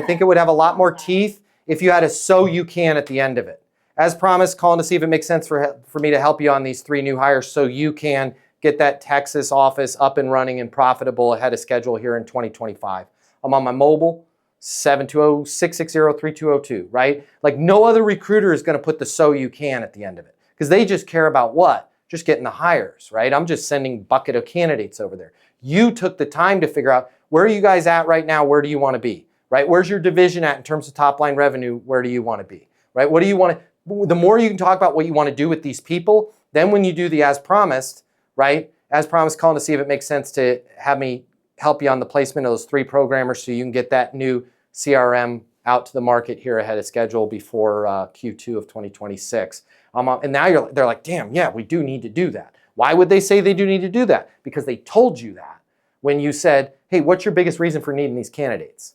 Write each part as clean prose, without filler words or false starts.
I think it would have a lot more teeth if you had a "so you can" at the end of it. As promised, calling to see if it makes sense for me to help you on these 3 new hires so you can get that Texas office up and running and profitable ahead of schedule here in 2025. I'm on my mobile, 720-660-3202, right? Like no other recruiter is going to put the "so you can" at the end of it because they just care about what? Just getting the hires, right? I'm just sending a bucket of candidates over there. You took the time to figure out where are you guys at right now? Where do you want to be, right? Where's your division at in terms of top line revenue? Where do you want to be, right? What do you want to, the more you can talk about what you want to do with these people, then when you do the as promised, right? As promised, calling to see if it makes sense to have me help you on the placement of those 3 programmers so you can get that new CRM out to the market here ahead of schedule before Q2 of 2026. And now they're like, damn, yeah, we do need to do that. Why would they say they do need to do that? Because they told you that when you said, hey, what's your biggest reason for needing these candidates,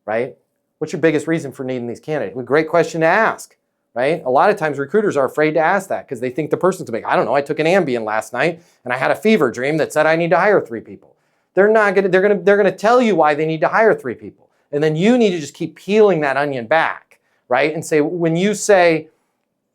right? What's your biggest reason for needing these candidates? Well, great question to ask, right? A lot of times recruiters are afraid to ask that because they think the person's going to be, I don't know, I took an Ambien last night and I had a fever dream that said I need to hire 3 people. They're going to tell you why they need to hire 3 people. And then you need to just keep peeling that onion back, right? And say, when you say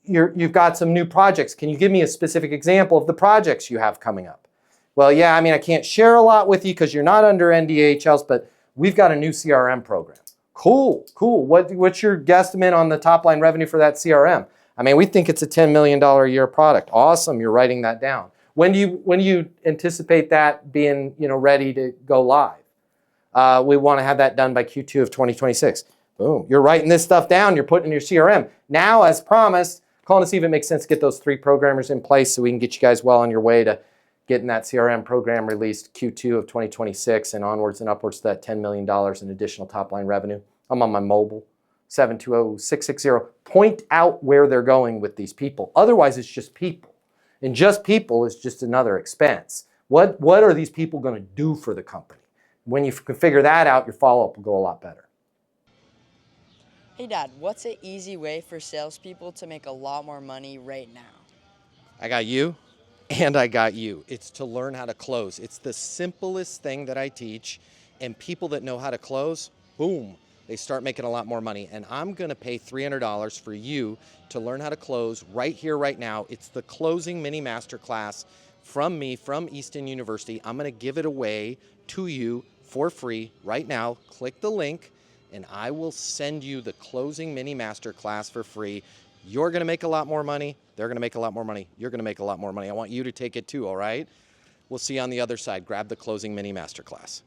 you've got some new projects, can you give me a specific example of the projects you have coming up? Well, yeah, I mean, I can't share a lot with you because you're not under NDA, but we've got a new CRM program. Cool. What's your guesstimate on the top line revenue for that CRM? I mean, we think it's a $10 million a year product. Awesome, you're writing that down. When do you anticipate that being ready to go live? We want to have that done by Q2 of 2026. Boom, you're writing this stuff down, you're putting in your CRM. Now, as promised, calling to see if it makes sense to get those 3 programmers in place so we can get you guys well on your way to getting that CRM program released Q2 of 2026 and onwards and upwards to that $10 million in additional top-line revenue. I'm on my mobile, 720-660. Point out where they're going with these people. Otherwise, it's just people. And just people is just another expense. What are these people going to do for the company? When you can figure that out, your follow-up will go a lot better. Hey Dad, what's an easy way for salespeople to make a lot more money right now? I got you, and I got you. It's to learn how to close. It's the simplest thing that I teach, and people that know how to close, boom, they start making a lot more money. And I'm gonna pay $300 for you to learn how to close right here, right now. It's the closing mini masterclass from me, from Easton University. I'm gonna give it away to you for free right now. Click the link and I will send you the closing mini masterclass for free. You're gonna make a lot more money. They're gonna make a lot more money. You're gonna make a lot more money. I want you to take it too, all right? We'll see you on the other side. Grab the closing mini masterclass.